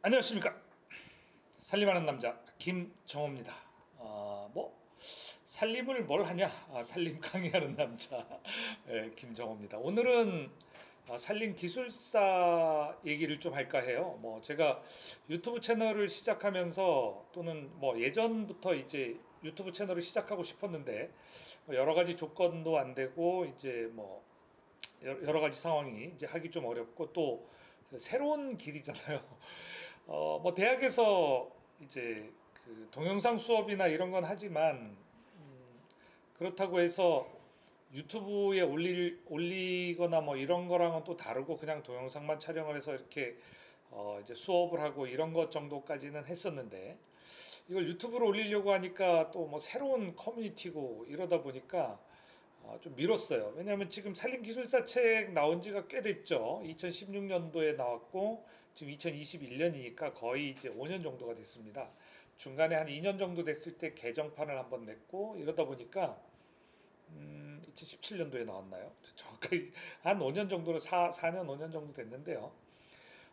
안녕하십니까. 살림하는 남자 김정호입니다. 살림을 뭘 하냐? 살림 강의하는 남자 김정호입니다. 오늘은 살림 기술사 얘기를 좀 할까 해요. 제가 유튜브 채널을 시작하면서 또는 예전부터 이제 유튜브 채널을 시작하고 싶었는데 여러 가지 조건도 안 되고 이제 여러 가지 상황이 이제 하기 좀 어렵고 또 새로운 길이잖아요. 대학에서 이제 그 동영상 수업이나 이런 건 하지만 그렇다고 해서 유튜브에 올리거나 이런 거랑은 또 다르고 그냥 동영상만 촬영을 해서 이렇게 이제 수업을 하고 이런 것 정도까지는 했었는데 이걸 유튜브로 올리려고 하니까 또 새로운 커뮤니티고 이러다 보니까 좀 미뤘어요. 왜냐하면 지금 산림기술사 책 나온 지가 꽤 됐죠. 2016년도에 나왔고 지금 2021년이니까 거의 이제 5년 정도가 됐습니다. 중간에 한 2년 정도 됐을 때 개정판을 한번 냈고 이러다 보니까 2017년도에 나왔나요? 정확하게 한 5년 정도로 4년 5년 정도 됐는데요.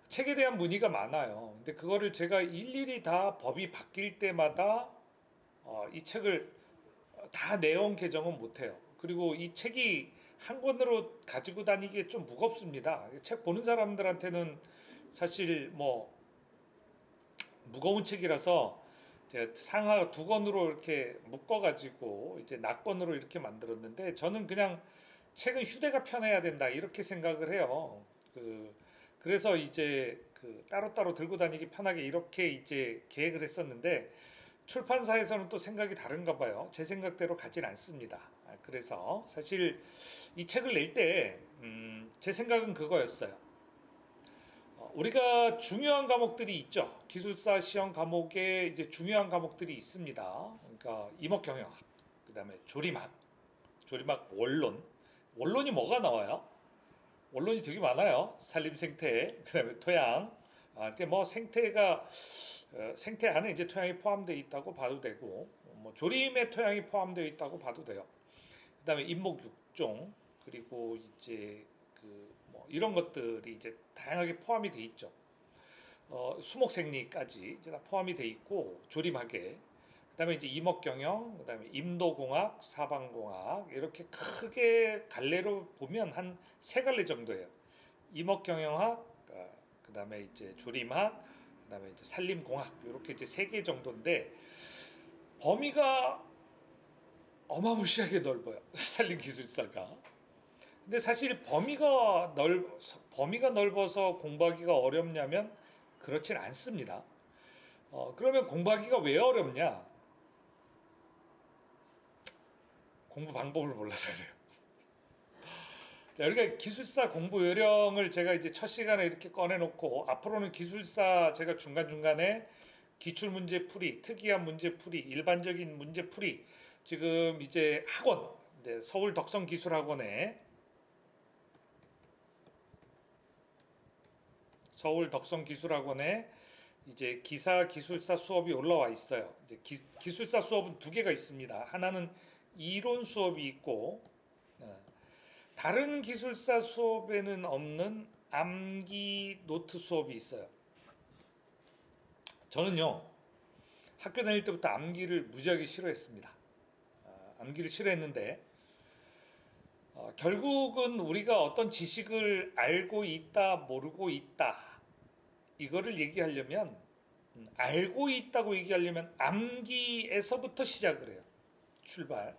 책에 대한 문의가 많아요. 근데 그거를 제가 일일이 다 법이 바뀔 때마다 이 책을 다 내용 개정은 못해요. 그리고 이 책이 한 권으로 가지고 다니기에 좀 무겁습니다. 책 보는 사람들한테는 사실 무거운 책이라서 제가 상하 두 권으로 이렇게 묶어가지고 이제 낙권으로 이렇게 만들었는데 저는 그냥 책은 휴대가 편해야 된다 이렇게 생각을 해요. 그래서 이제 따로따로 들고 다니기 편하게 이렇게 이제 계획을 했었는데 출판사에서는 또 생각이 다른가 봐요. 제 생각대로 가진 않습니다. 그래서 사실 이 책을 낼 때 제 생각은 그거였어요. 우리가 중요한 과목들이 있죠. 기술사 시험 과목에 이제 중요한 과목들이 있습니다. 그러니까 임업경영학, 그다음에 조림학 원론. 원론이 뭐가 나와요? 원론이 되게 많아요. 산림생태, 그다음에 토양. 근데 생태 안에 이제 토양이 포함되어 있다고 봐도 되고, 조림에 토양이 포함되어 있다고 봐도 돼요. 그다음에 임목육종, 그리고 이제 이런 것들이 이제 다양하게 포함이 돼 있죠. 수목생리까지 이제 다 포함이 돼 있고 조림학에 그다음에 이제 임업경영, 그다음에 임도공학, 사방공학 이렇게 크게 갈래로 보면 한 세 갈래 정도예요. 임업경영학, 그다음에 이제 조림학, 그다음에 이제 산림공학 이렇게 이제 세 개 정도인데 범위가 어마무시하게 넓어요. 산림기술사가. 근데 사실 범위가 넓어서 공부하기가 어렵냐면 그렇진 않습니다. 그러면 공부하기가 왜 어렵냐? 공부 방법을 몰라서 그래요. 자, 우리가 기술사 공부 요령을 제가 이제 첫 시간에 이렇게 꺼내놓고 앞으로는 기술사 제가 중간중간에 기출문제 풀이, 특이한 문제 풀이, 일반적인 문제 풀이 지금 이제 학원, 이제 서울 덕성기술학원에 이제 기사 기술사 수업이 올라와 있어요. 이제 기술사 수업은 두 개가 있습니다. 하나는 이론 수업이 있고 다른 기술사 수업에는 없는 암기 노트 수업이 있어요. 저는요 학교 다닐 때부터 암기를 무지하게 싫어했습니다. 암기를 싫어했는데 결국은 우리가 어떤 지식을 알고 있다 모르고 있다 이거를 얘기하려면 알고 있다고 얘기하려면 암기에서부터 시작을 해요. 출발.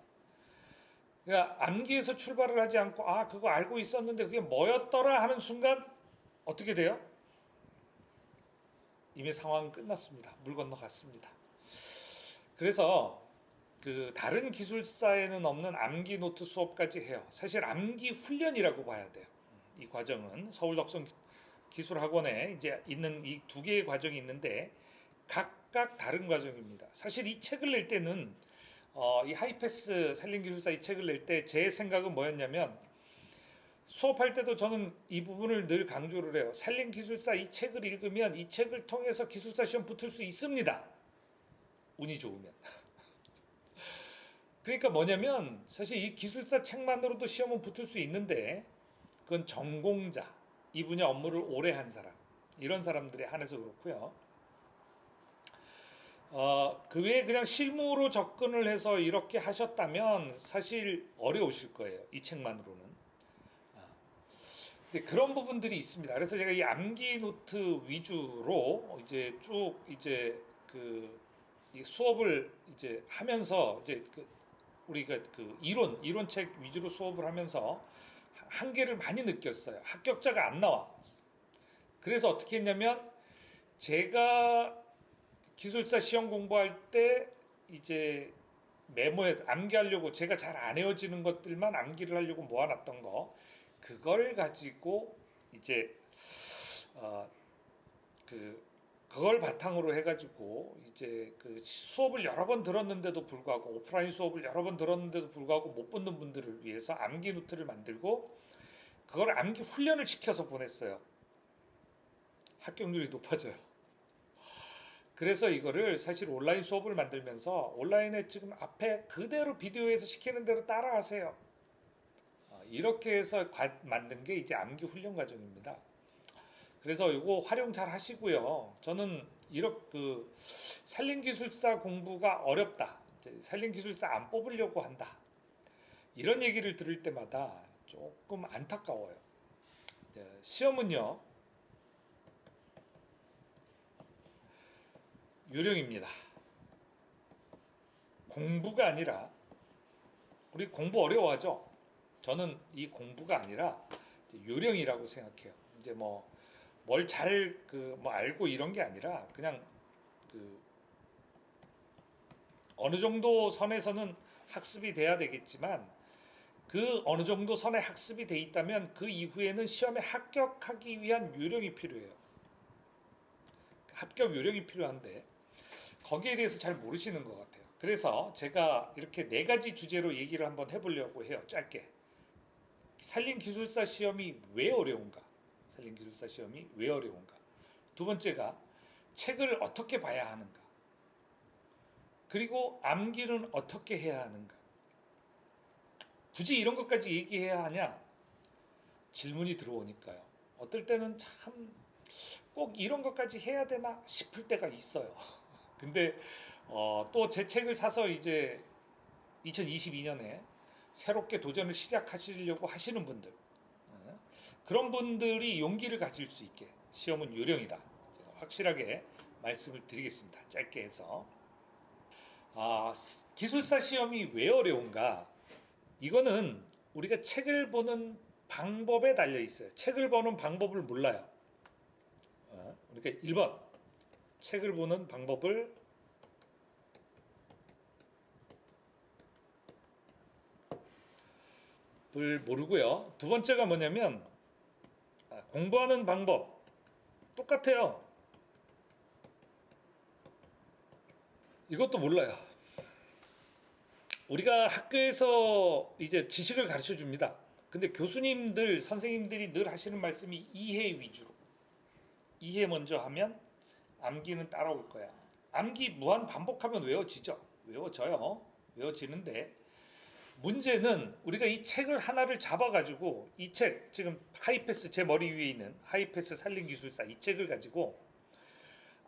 그러니까 암기에서 출발을 하지 않고 그거 알고 있었는데 그게 뭐였더라 하는 순간 어떻게 돼요? 이미 상황은 끝났습니다. 물 건너갔습니다. 그래서 다른 기술사에는 없는 암기 노트 수업까지 해요. 사실 암기 훈련이라고 봐야 돼요. 이 과정은 서울 덕성 기술학원에 이제 있는 이 두 개의 과정이 있는데 각각 다른 과정입니다. 사실 이 책을 낼 때는 이 하이패스 산림기술사 이 책을 낼 때 제 생각은 뭐였냐면 수업할 때도 저는 이 부분을 늘 강조를 해요. 산림기술사 이 책을 읽으면 이 책을 통해서 기술사 시험 붙을 수 있습니다. 운이 좋으면. 그러니까 뭐냐면 사실 이 기술사 책만으로도 시험은 붙을 수 있는데 그건 전공자, 이 분야 업무를 오래 한 사람, 이런 사람들에 한해서 그렇고요. 그 외에 그냥 실무로 접근을 해서 이렇게 하셨다면 사실 어려우실 거예요. 이 책만으로는. 아, 근데 그런 부분들이 있습니다. 그래서 제가 이 암기 노트 위주로 이제 쭉 이제 이 수업을 이제 하면서 이제 우리가 이론책 위주로 수업을 하면서 한계를 많이 느꼈어요. 합격자가 안 나와. 그래서 어떻게 했냐면 제가 기술사 시험 공부할 때 이제 메모에 암기하려고 제가 잘 안 외워지는 것들만 암기를 하려고 모아놨던 거 그걸 가지고 이제 어, 그걸 바탕으로 해가지고 이제 그 수업을 여러 번 들었는데도 불구하고 오프라인 수업을 여러 번 들었는데도 불구하고 못 붙는 분들을 위해서 암기 노트를 만들고 그걸 암기 훈련을 시켜서 보냈어요. 합격률이 높아져요. 그래서 이거를 사실 온라인 수업을 만들면서 온라인에 지금 앞에 그대로 비디오에서 시키는 대로 따라하세요. 이렇게 해서 만든 게 이제 암기 훈련 과정입니다. 그래서 이거 활용 잘 하시고요. 저는 이렇게 산림기술사 공부가 어렵다. 산림기술사 안 뽑으려고 한다. 이런 얘기를 들을 때마다 조금 안타까워요. 시험은요. 요령입니다. 공부가 아니라 우리 공부 어려워하죠. 저는 이 공부가 아니라 요령이라고 생각해요. 이제 뭐 뭘 잘 뭐 알고 이런 게 아니라 그냥 어느 정도 선에서는 학습이 돼야 되겠지만 그 어느 정도 선에 학습이 돼 있다면 그 이후에는 시험에 합격하기 위한 요령이 필요해요. 합격 요령이 필요한데 거기에 대해서 잘 모르시는 것 같아요. 그래서 제가 이렇게 4가지 주제로 얘기를 한번 해보려고 해요. 짧게. 산림기술사 시험이 왜 어려운가? 산림기술사 시험이 왜 어려운가? 두 번째가 책을 어떻게 봐야 하는가? 그리고 암기는 어떻게 해야 하는가? 굳이 이런 것까지 얘기해야 하냐? 질문이 들어오니까요. 어떨 때는 참 꼭 이런 것까지 해야 되나 싶을 때가 있어요. 근데 또 제 책을 사서 이제 2022년에 새롭게 도전을 시작하시려고 하시는 분들 그런 분들이 용기를 가질 수 있게 시험은 요령이다. 제가 확실하게 말씀을 드리겠습니다. 짧게 해서 기술사 시험이 왜 어려운가? 이거는 우리가 책을 보는 방법에 달려 있어요. 책을 보는 방법을 몰라요. 그러니까 1번 책을 보는 방법을 모르고요. 두 번째가 뭐냐면 공부하는 방법 똑같아요. 이것도 몰라요. 우리가 학교에서 이제 지식을 가르쳐 줍니다. 근데 교수님들, 선생님들이 늘 하시는 말씀이 이해 위주로. 이해 먼저 하면 암기는 따라올 거야. 암기 무한 반복하면 외워지죠. 외워져요. 외워지는데 문제는 우리가 이 책을 하나를 잡아가지고 이 책 지금 하이패스 제 머리 위에 있는 하이패스 산림기술사 이 책을 가지고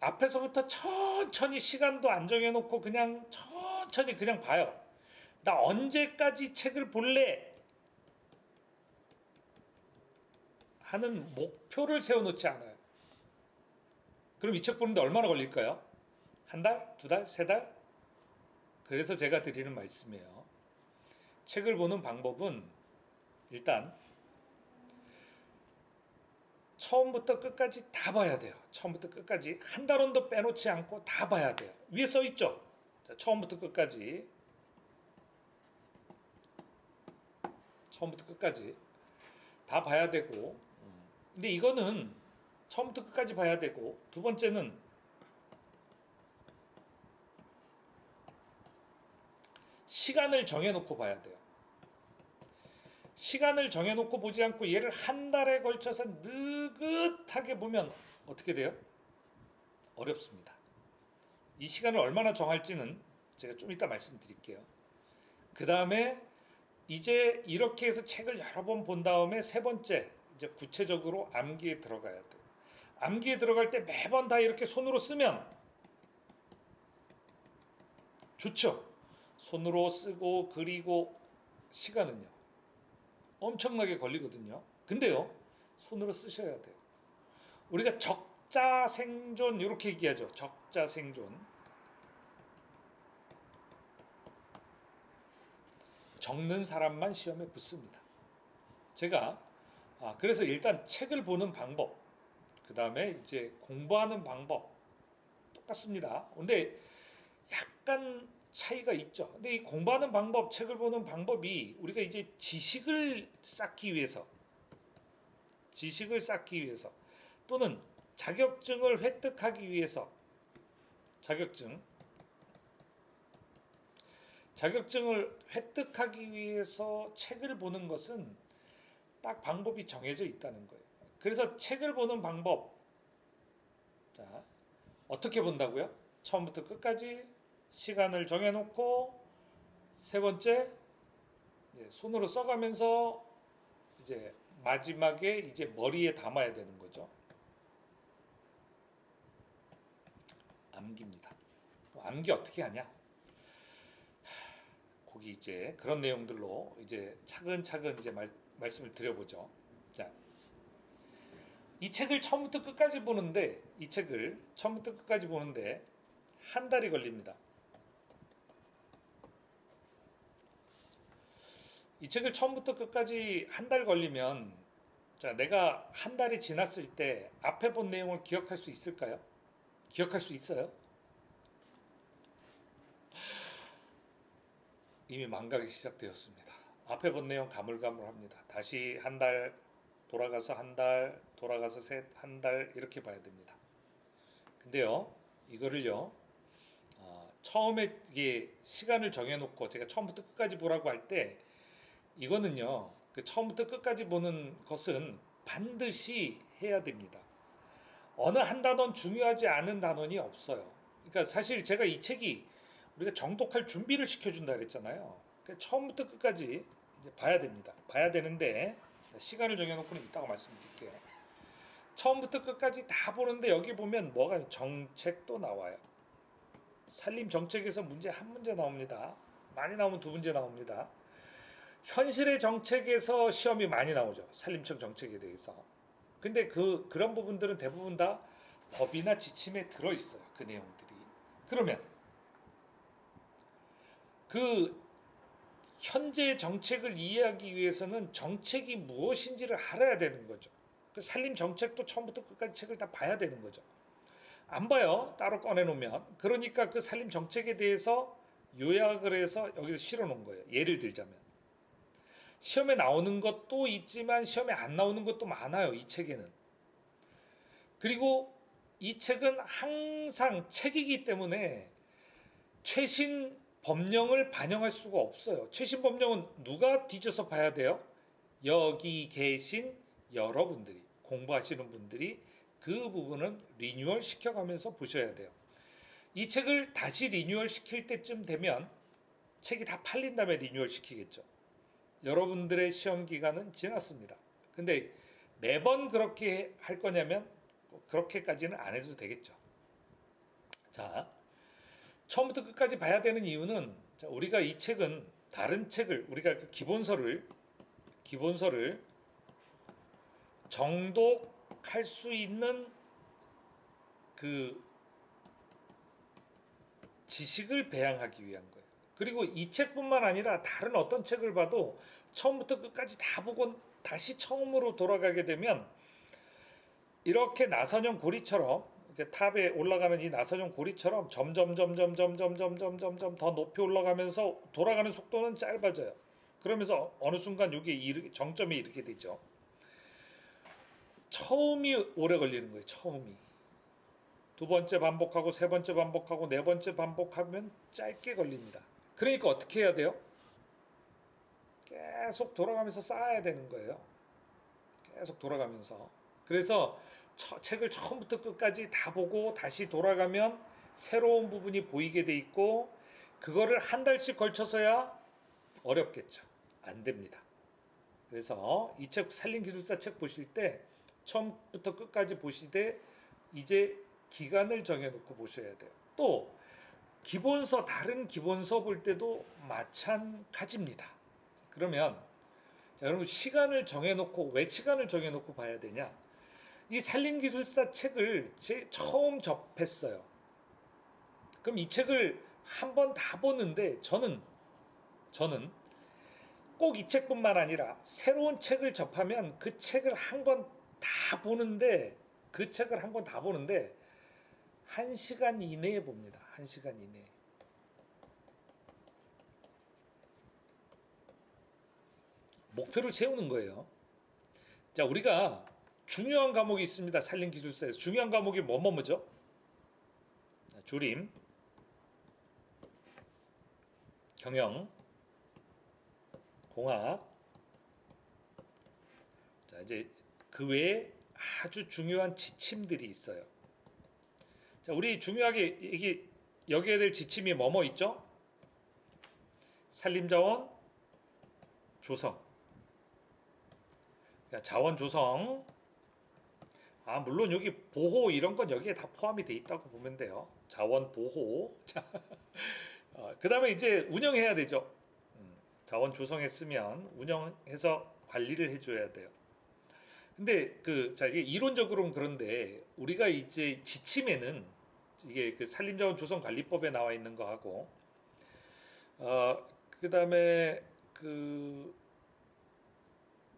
앞에서부터 천천히 시간도 안 정해놓고 그냥 천천히 그냥 봐요. 나 언제까지 책을 볼래? 하는 목표를 세워놓지 않아요. 그럼 이 책 보는데 얼마나 걸릴까요? 한 달? 2달? 3달? 그래서 제가 드리는 말씀이에요. 책을 보는 방법은 일단 처음부터 끝까지 다 봐야 돼요. 처음부터 끝까지 한 단원도 빼놓지 않고 다 봐야 돼요. 위에 써 있죠? 자, 처음부터 끝까지 다 봐야 되고 근데 이거는 처음부터 끝까지 봐야 되고 두 번째는 시간을 정해놓고 봐야 돼요. 시간을 정해놓고 보지 않고 얘를 한 달에 걸쳐서 느긋하게 보면 어떻게 돼요? 어렵습니다. 이 시간을 얼마나 정할지는 제가 좀 이따 말씀드릴게요. 그 다음에 이제 이렇게 해서 책을 여러 번 본 다음에 세 번째 이제 구체적으로 암기에 들어가야 돼요. 암기에 들어갈 때 매번 다 이렇게 손으로 쓰면 좋죠. 손으로 쓰고 그리고 시간은요 엄청나게 걸리거든요. 근데요 손으로 쓰셔야 돼요. 우리가 적자생존 이렇게 얘기하죠. 적자생존. 적는 사람만 시험에 붙습니다. 제가 그래서 일단 책을 보는 방법, 그 다음에 이제 공부하는 방법 똑같습니다. 근데 약간 차이가 있죠. 근데 이 공부하는 방법, 책을 보는 방법이 우리가 이제 지식을 쌓기 위해서 또는 자격증을 획득하기 위해서 자격증을 획득하기 위해서 책을 보는 것은 딱 방법이 정해져 있다는 거예요. 그래서 책을 보는 방법, 자, 어떻게 본다고요? 처음부터 끝까지 시간을 정해놓고, 세 번째 손으로 써가면서 이제 마지막에 이제 머리에 담아야 되는 거죠. 암기입니다. 암기 어떻게 하냐? 거기 이제 그런 내용들로 이제 차근차근 이제 말씀을 드려보죠. 자, 이 책을 처음부터 끝까지 보는데 한 달이 걸립니다. 이 책을 처음부터 끝까지 한 달 걸리면 자, 내가 한 달이 지났을 때 앞에 본 내용을 기억할 수 있을까요? 기억할 수 있어요? 이미 망각이 시작되었습니다. 앞에 본 내용 가물가물합니다. 다시 한 달, 돌아가서 한 달, 돌아가서 한 달 이렇게 봐야 됩니다. 근데요, 이거를요, 처음에 이게 시간을 정해놓고 제가 처음부터 끝까지 보라고 할 때 이거는요, 그 처음부터 끝까지 보는 것은 반드시 해야 됩니다. 어느 한 단원 중요하지 않은 단원이 없어요. 그러니까 사실 제가 이 책이 우리가 정독할 준비를 시켜준다 그랬잖아요. 그러니까 처음부터 끝까지 이제 봐야 됩니다. 봐야 되는데 시간을 정해놓고는 이따가 말씀드릴게요. 처음부터 끝까지 다 보는데 여기 보면 뭐가 정책도 나와요. 산림 정책에서 한 문제 나옵니다. 많이 나오면 두 문제 나옵니다. 현실의 정책에서 시험이 많이 나오죠. 산림청 정책에 대해서. 근데 그런 부분들은 대부분 다 법이나 지침에 들어 있어요. 그 내용들이. 그러면 그 현재 정책을 이해하기 위해서는 정책이 무엇인지를 알아야 되는 거죠. 그 산림 정책도 처음부터 끝까지 책을 다 봐야 되는 거죠. 안 봐요. 따로 꺼내놓으면. 그러니까 그 산림 정책에 대해서 요약을 해서 여기서 실어 놓은 거예요. 예를 들자면. 시험에 나오는 것도 있지만 시험에 안 나오는 것도 많아요. 이 책에는. 그리고 이 책은 항상 책이기 때문에 최신 법령을 반영할 수가 없어요. 최신 법령은 누가 뒤져서 봐야 돼요? 여기 계신 여러분들이, 공부하시는 분들이 그 부분은 리뉴얼 시켜가면서 보셔야 돼요. 이 책을 다시 리뉴얼 시킬 때쯤 되면 책이 다 팔린 다음에 리뉴얼 시키겠죠. 여러분들의 시험 기간은 지났습니다. 근데 매번 그렇게 할 거냐면 그렇게까지는 안 해도 되겠죠. 자, 처음부터 끝까지 봐야 되는 이유는 우리가 이 책은 다른 책을 우리가 그 기본서를 정독할 수 있는 그 지식을 배양하기 위한 거예요. 그리고 이 책뿐만 아니라 다른 어떤 책을 봐도 처음부터 끝까지 다 보고 다시 처음으로 돌아가게 되면 이렇게 나선형 고리처럼 이렇게 탑에 올라가는 이 나선형 고리처럼 점점 더 높이 올라가면서 돌아가는 속도는 짧아져요. 그러면서 어느 순간 여기 정점에 이르게 되죠. 처음이 오래 걸리는 거예요. 처음이. 두 번째 반복하고 세 번째 반복하고 네 번째 반복하면 짧게 걸립니다. 그러니까 어떻게 해야 돼요? 계속 돌아가면서 쌓아야 되는 거예요. 계속 돌아가면서. 그래서 책을 처음부터 끝까지 다 보고 다시 돌아가면 새로운 부분이 보이게 돼 있고 그거를 한 달씩 걸쳐서야 어렵겠죠. 안 됩니다. 그래서 이 책 산림기술사 책 보실 때 처음부터 끝까지 보시되 이제 기간을 정해놓고 보셔야 돼요. 또 기본서 다른 기본서 볼 때도 마찬가지입니다. 그러면 자, 여러분 시간을 정해놓고 왜 시간을 정해놓고 봐야 되냐? 이 산림기술사 책을 처음 접했어요. 그럼 이 책을 한 번 다 보는데 저는 꼭 이 책뿐만 아니라 새로운 책을 접하면 그 책을 한 권 다 보는데 그 책을 한 권 다 보는데 1시간 이내에 봅니다. 1시간 이내에. 목표를 세우는 거예요. 자, 우리가 중요한 과목이 있습니다. 산림기술사에서 중요한 과목이 뭐죠? 조림, 경영, 공학. 자, 이제 그 외에 아주 중요한 지침들이 있어요. 자, 우리 중요하게 여기에 될 지침이 뭐뭐 있죠? 산림자원 조성. 그러니까 자원 조성. 물론 여기 보호 이런 건 여기에 다 포함이 돼 있다고 보면 돼요. 자원 보호. 자, 그다음에 이제 운영해야 되죠. 자원 조성했으면 운영해서 관리를 해줘야 돼요. 근데 이게 이론적으로는 그런데 우리가 이제 지침에는 이게 그 산림자원조성관리법에 나와 있는 거하고 그다음에 그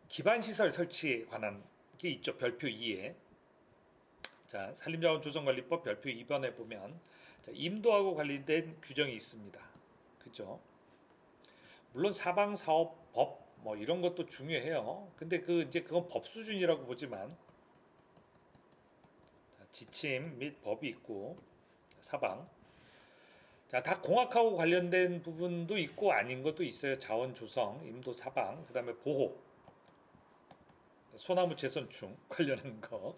기반시설 설치에 관한 게 있죠. 별표 2에. 자, 산림자원조성관리법 별표 2번에 보면 자, 임도하고 관련된 규정이 있습니다. 그죠? 물론 사방사업법 뭐 이런 것도 중요해요. 근데 그건 법 수준이라고 보지만 자, 지침 및 법이 있고 사방. 자, 다 공학하고 관련된 부분도 있고 아닌 것도 있어요. 자원 조성, 임도 사방, 그다음에 보호, 소나무 재선충 관련한 거.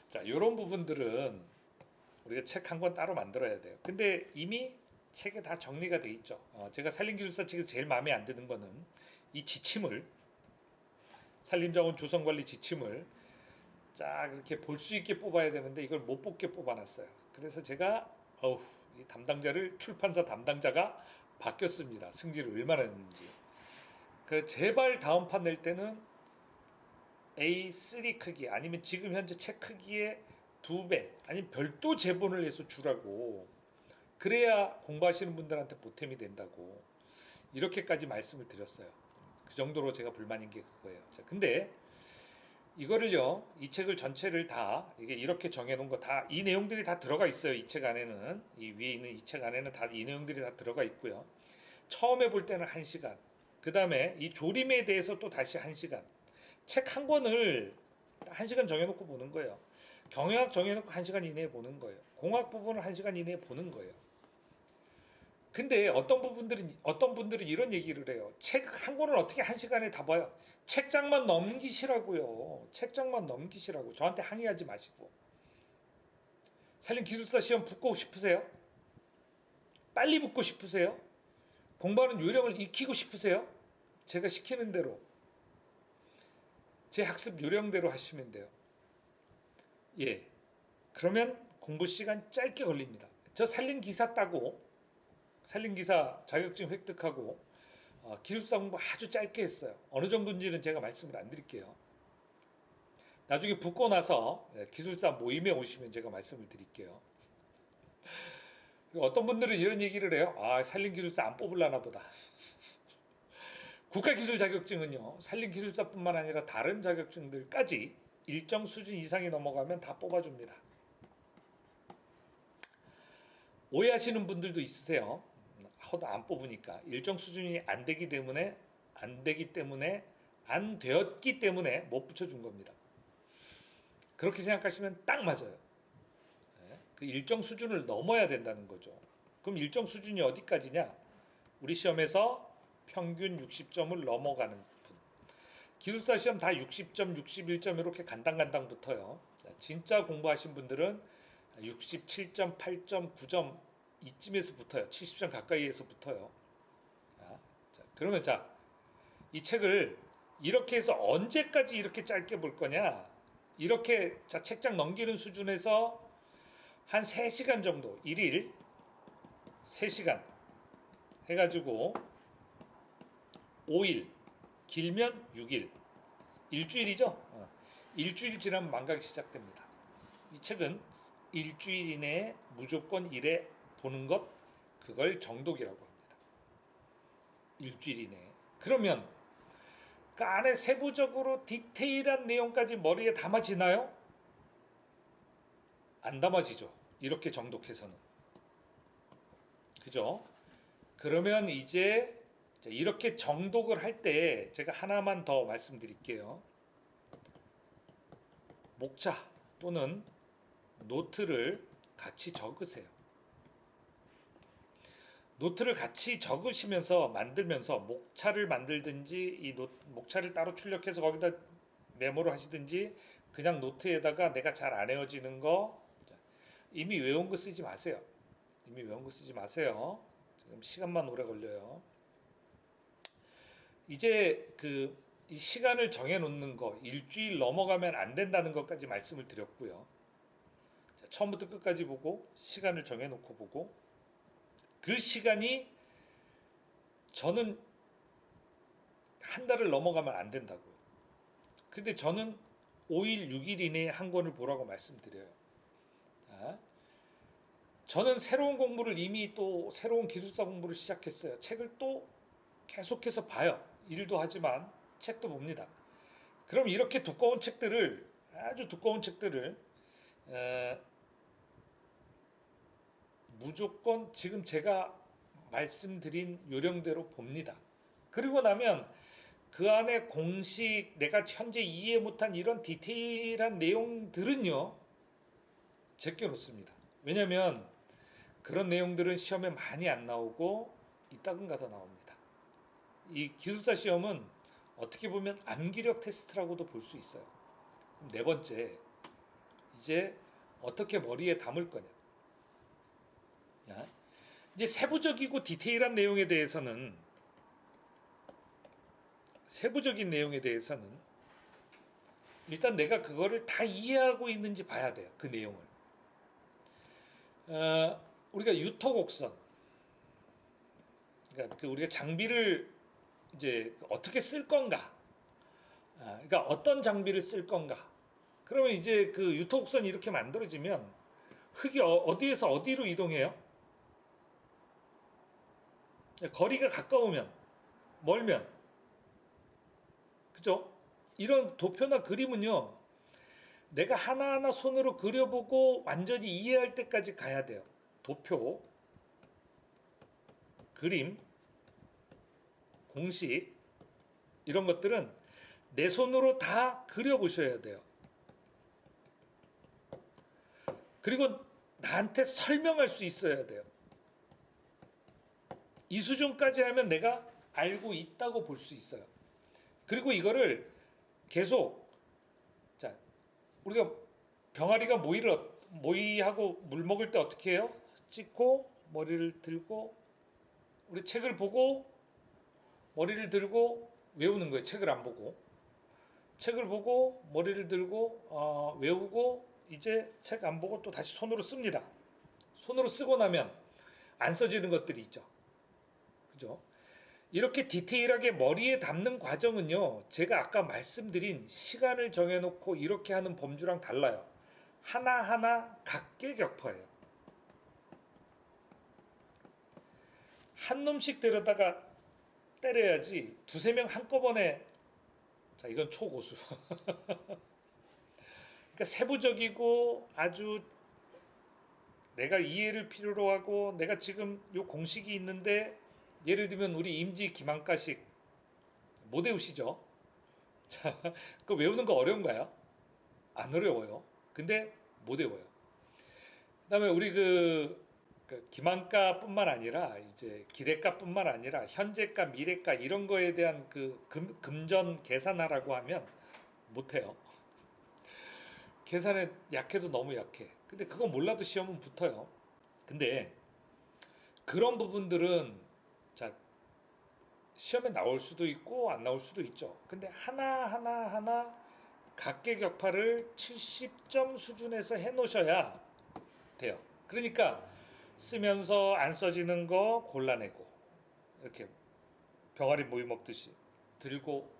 자, 이런 부분들은 우리가 책 한 권 따로 만들어야 돼요. 근데 이미 책에 다 정리가 돼 있죠. 제가 산림기술사 책에서 제일 마음에 안 드는 거는 이 지침을 산림자원 조성관리 지침을 쫙 이렇게 볼 수 있게 뽑아야 되는데 이걸 못 뽑게 뽑아놨어요. 그래서 제가 이 담당자를 출판사 담당자가 바뀌었습니다. 승질을 얼마나 했는지. 그래서 제발 다음 판 낼 때는 A3 크기 아니면 지금 현재 책 크기의 2배 아니면 별도 제본을 해서 주라고. 그래야 공부하시는 분들한테 보탬이 된다고 이렇게까지 말씀을 드렸어요. 그 정도로 제가 불만인 게 그거예요. 자, 근데 이거를요, 이 책을 전체를 다 이게 이렇게 정해놓은 거 다 이 내용들이 다 들어가 있어요. 이 책 안에는 이 위에 있는 이 책 안에는 다 이 내용들이 다 들어가 있고요. 처음에 볼 때는 1시간, 그 다음에 이 조림에 대해서 또 다시 1시간. 책 한 권을 1시간 정해놓고 보는 거예요. 경영학 정해놓고 1시간 이내에 보는 거예요. 공학 부분을 1시간 이내에 보는 거예요. 근데 어떤 분들은 이런 얘기를 해요. 책 한 권을 어떻게 1시간에 다 봐요? 책장만 넘기시라고요. 책장만 넘기시라고. 저한테 항의하지 마시고. 산림기술사 시험 붙고 싶으세요? 빨리 붙고 싶으세요? 공부하는 요령을 익히고 싶으세요? 제가 시키는 대로 제 학습 요령대로 하시면 돼요. 예. 그러면 공부 시간 짧게 걸립니다. 저 산림기사 따고 산림기사 자격증 획득하고 기술사 공부 아주 짧게 했어요. 어느 정도인지는 제가 말씀을 안 드릴게요. 나중에 붙고 나서 기술사 모임에 오시면 제가 말씀을 드릴게요. 어떤 분들은 이런 얘기를 해요. 산림기술사 안 뽑으려나 보다. 국가기술 자격증은요. 산림기술사뿐만 아니라 다른 자격증들까지 일정 수준 이상이 넘어가면 다 뽑아줍니다. 오해하시는 분들도 있으세요. 하도 안 뽑으니까 일정 수준이 안 되기 때문에 안 되었기 때문에 못 붙여준 겁니다. 그렇게 생각하시면 딱 맞아요. 그 일정 수준을 넘어야 된다는 거죠. 그럼 일정 수준이 어디까지냐? 우리 시험에서 평균 60점을 넘어가는 분. 기술사 시험 다 60점, 61점 이렇게 간당간당 붙어요. 진짜 공부하신 분들은 67점, 8점, 9점 이쯤에서 붙어요. 70점 가까이에서 붙어요. 그러면 이 책을 이렇게 해서 언제까지 이렇게 짧게 볼 거냐? 이렇게 자 책장 넘기는 수준에서 한 3시간 정도, 일일 3시간 해가지고 5일, 길면 6일, 일주일이죠. 일주일 지나면 망각이 시작됩니다. 이 책은 일주일 이내에 무조건 1회 보는 것, 그걸 정독이라고 합니다. 일주일 이내에. 그러면 그 안에 세부적으로 디테일한 내용까지 머리에 담아지나요? 안 담아지죠. 이렇게 정독해서는. 그죠? 그러면 이제 이렇게 정독을 할 때 제가 하나만 더 말씀드릴게요. 목차 또는 노트를 같이 적으세요. 노트를 같이 적으시면서 만들면서 목차를 만들든지 이 목차를 따로 출력해서 거기다 메모를 하시든지 그냥 노트에다가 내가 잘 안 외워지는 거 이미 외운 거 쓰지 마세요. 이미 외운 거 쓰지 마세요. 지금 시간만 오래 걸려요. 이제 이 시간을 정해 놓는 거 일주일 넘어가면 안 된다는 것까지 말씀을 드렸고요. 자, 처음부터 끝까지 보고 시간을 정해 놓고 보고 그 시간이 저는 한 달을 넘어가면 안 된다고요. 근데 저는 5일, 6일 이내에 한 권을 보라고 말씀드려요. 자, 저는 새로운 공부를 이미 또 새로운 기술사 공부를 시작했어요. 책을 또 계속해서 봐요. 일도 하지만 책도 봅니다. 그럼 이렇게 두꺼운 책들을 아주 두꺼운 책들을 무조건 지금 제가 말씀드린 요령대로 봅니다. 그리고 나면 그 안에 공식 내가 현재 이해 못한 이런 디테일한 내용들은요 제껴놓습니다. 왜냐하면 그런 내용들은 시험에 많이 안 나오고 이따금가다 나옵니다. 이 기술사 시험은 어떻게 보면 암기력 테스트라고도 볼 수 있어요. 네 번째, 이제 어떻게 머리에 담을 거냐. 이제 세부적이고 디테일한 내용에 대해서는 일단 내가 그거를 다 이해하고 있는지 봐야 돼요. 그 내용을. 우리가 유토곡선, 그러니까 우리가 장비를 이제 어떻게 쓸 건가, 그러니까 어떤 장비를 쓸 건가. 그러면 이제 그 유토곡선이 이렇게 만들어지면 흙이 어디에서 어디로 이동해요? 거리가 가까우면, 멀면, 그죠? 이런 도표나 그림은요, 내가 하나하나 손으로 그려보고 완전히 이해할 때까지 가야 돼요. 도표, 그림, 공식 이런 것들은 내 손으로 다 그려보셔야 돼요. 그리고 나한테 설명할 수 있어야 돼요. 이 수준까지 하면 내가 알고 있다고 볼 수 있어요. 그리고 이거를 계속 자 우리가 병아리가 모이하고 물 먹을 때 어떻게 해요? 찍고 머리를 들고 우리 책을 보고 머리를 들고 외우는 거예요. 책을 안 보고 책을 보고 머리를 들고 외우고 이제 책 안 보고 또 다시 손으로 씁니다. 손으로 쓰고 나면 안 써지는 것들이 있죠. 그죠? 이렇게 디테일하게 머리에 담는 과정은요, 제가 아까 말씀드린 시간을 정해놓고 이렇게 하는 범주랑 달라요. 하나하나 각계격파예요. 한 놈씩 때려야지 두세 명 한꺼번에. 자, 이건 초고수. 그러니까 세부적이고 아주 내가 이해를 필요로 하고 내가 지금 요 공식이 있는데 예를 들면 우리 임지 기만가식 못 외우시죠? 자, 그거 외우는 거 어려운가요? 안 어려워요. 근데 못 외워요. 그다음에 우리 그 기만가뿐만 아니라 이제 기대가뿐만 아니라 현재가, 미래가 이런 거에 대한 그 금전 계산하라고 하면 못 해요. 계산에 약해도 너무 약해. 근데 그거 몰라도 시험은 붙어요. 근데 그런 부분들은 자 시험에 나올 수도 있고 안 나올 수도 있죠. 근데 하나 각계격파를 70점 수준에서 해놓으셔야 돼요. 그러니까 쓰면서 안 써지는 거 골라내고 이렇게 병아리 모이 먹듯이 들고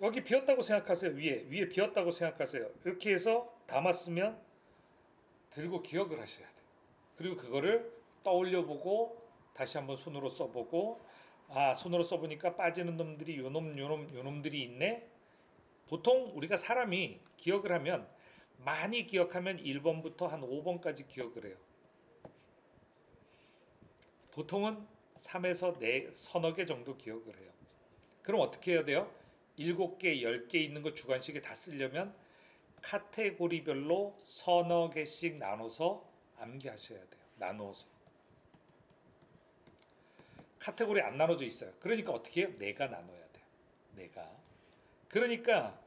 여기 비었다고 생각하세요. 위에 비었다고 생각하세요. 이렇게 해서 담았으면 들고 기억을 하셔야 돼요. 그리고 그거를 떠올려 보고 다시 한번 손으로 써보고 손으로 써보니까 빠지는 놈들이 요놈들이 있네. 보통 우리가 사람이 기억을 하면 많이 기억하면 1번부터 한 5번까지 기억을 해요. 보통은 3에서 4, 서너 개 정도 기억을 해요. 그럼 어떻게 해야 돼요? 7개, 10개 있는 거 주관식에 다 쓰려면 카테고리별로 서너 개씩 나눠서 암기하셔야 돼요. 나누어서. 카테고리 안 나눠져 있어요. 그러니까 어떻게 해요? 내가 나눠야 돼요. 내가. 그러니까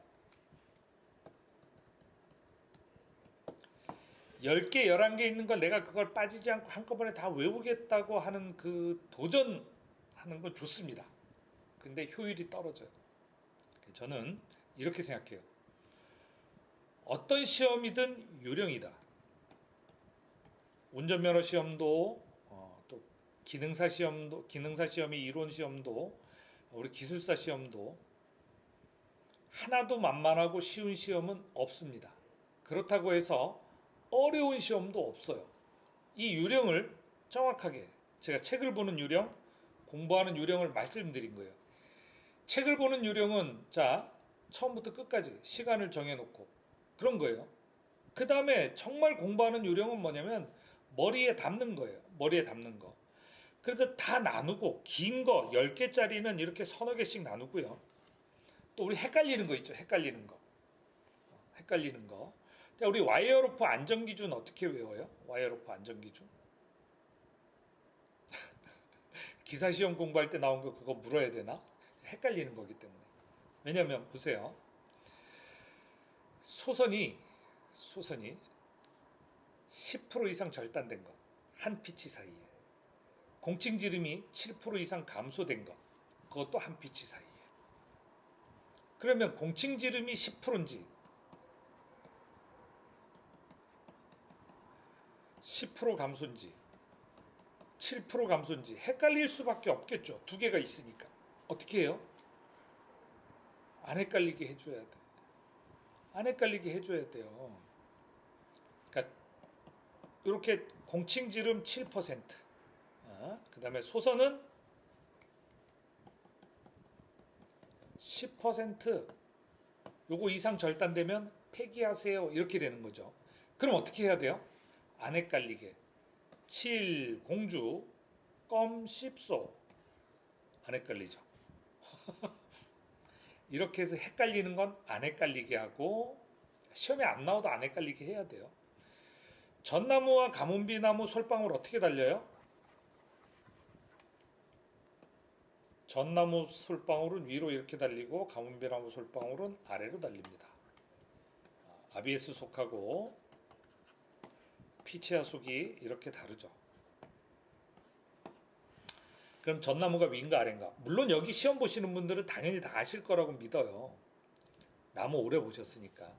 10개, 11개 있는 걸 내가 그걸 빠지지 않고 한꺼번에 다 외우겠다고 하는 그 도전하는 건 좋습니다. 근데 효율이 떨어져요. 저는 이렇게 생각해요. 어떤 시험이든 요령이다. 운전면허 시험도 또 기능사 시험이 이론 시험도 우리 기술사 시험도 하나도 만만하고 쉬운 시험은 없습니다. 그렇다고 해서 어려운 시험도 없어요. 이 요령을 정확하게 제가 책을 보는 요령, 공부하는 요령을 말씀드린 거예요. 책을 보는 요령은 처음부터 끝까지 시간을 정해놓고 그런 거예요. 그 다음에 정말 공부하는 요령은 뭐냐면 머리에 담는 거예요. 머리에 담는 거. 그래서 다 나누고 긴 거 10개짜리는 이렇게 서너 개씩 나누고요. 또 우리 헷갈리는 거 있죠. 헷갈리는 거. 우리 와이어로프 안전기준 어떻게 외워요? 와이어로프 안전기준. 기사시험 공부할 때 나온 거 그거 물어야 되나? 헷갈리는 거기 때문에. 왜냐면 보세요. 소선이 10% 이상 절단된 거. 한 피치 사이에. 공칭지름이 7% 이상 감소된 거. 그것도 한 피치 사이에. 그러면 공칭지름이 10%인지 10% 감소인지 7% 감소인지 헷갈릴 수밖에 없겠죠. 두 개가 있으니까. 어떻게 해요? 안 헷갈리게 해줘야 돼. 안 헷갈리게 해줘야 돼요. 그러니까 이렇게 공칭지름 7%, 그 다음에 소선은 10% 요거 이상 절단되면 폐기하세요. 이렇게 되는 거죠. 그럼 어떻게 해야 돼요? 안 헷갈리게 7 공주 껌 10소 안 헷갈리죠. 이렇게 해서 헷갈리는 건 안 헷갈리게 하고 시험에 안 나와도 안 헷갈리게 해야 돼요. 전나무와 가문비나무 솔방울 어떻게 달려요? 전나무 솔방울은 위로 이렇게 달리고 가문비나무 솔방울은 아래로 달립니다. ABS 속하고 피치아 속이 이렇게 다르죠. 그럼 전나무가 위인가 아래인가? 물론 여기 시험 보시는 분들은 당연히 다 아실 거라고 믿어요. 나무 오래 보셨으니까.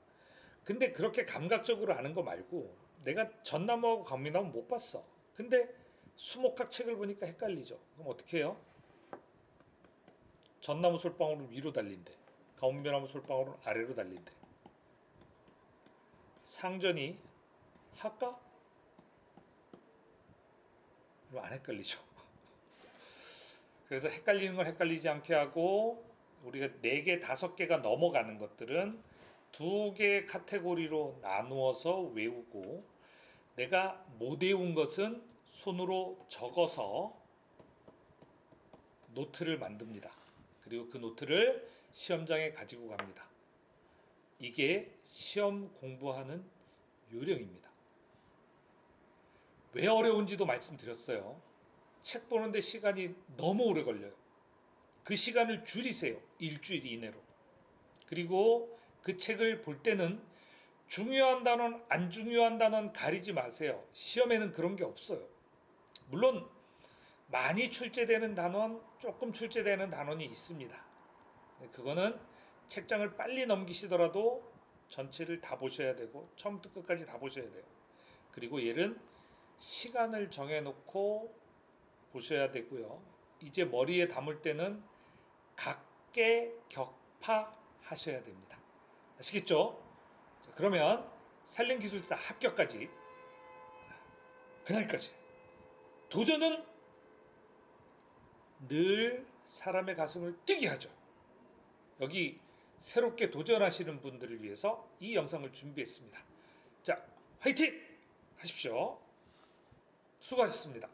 근데 그렇게 감각적으로 아는 거 말고 내가 전나무하고 가문비나무 못 봤어. 근데 수목학 책을 보니까 헷갈리죠. 그럼 어떻게 해요? 전나무 솔방울은 위로 달린대. 가문비나무 솔방울은 아래로 달린대. 상전이 할까? 그럼 안 헷갈리죠. 그래서 헷갈리는 걸 헷갈리지 않게 하고 우리가 4개, 5개가 넘어가는 것들은 2개 카테고리로 나누어서 외우고 내가 못 외운 것은 손으로 적어서 노트를 만듭니다. 그리고 그 노트를 시험장에 가지고 갑니다. 이게 시험 공부하는 요령입니다. 왜 어려운지도 말씀드렸어요. 책 보는데 시간이 너무 오래 걸려요. 그 시간을 줄이세요. 일주일 이내로. 그리고 그 책을 볼 때는 중요한 단원, 안 중요한 단원 가리지 마세요. 시험에는 그런 게 없어요. 물론 많이 출제되는 단원, 조금 출제되는 단원이 있습니다. 그거는 책장을 빨리 넘기시더라도 전체를 다 보셔야 되고 처음부터 끝까지 다 보셔야 돼요. 그리고 얘는 시간을 정해놓고 보셔야 되고요. 이제 머리에 담을 때는 각계 격파하셔야 됩니다. 아시겠죠? 자, 그러면 산림기술사 합격까지 그날까지 도전은 늘 사람의 가슴을 뛰게 하죠. 여기 새롭게 도전하시는 분들을 위해서 이 영상을 준비했습니다. 자, 화이팅 하십시오. 수고하셨습니다.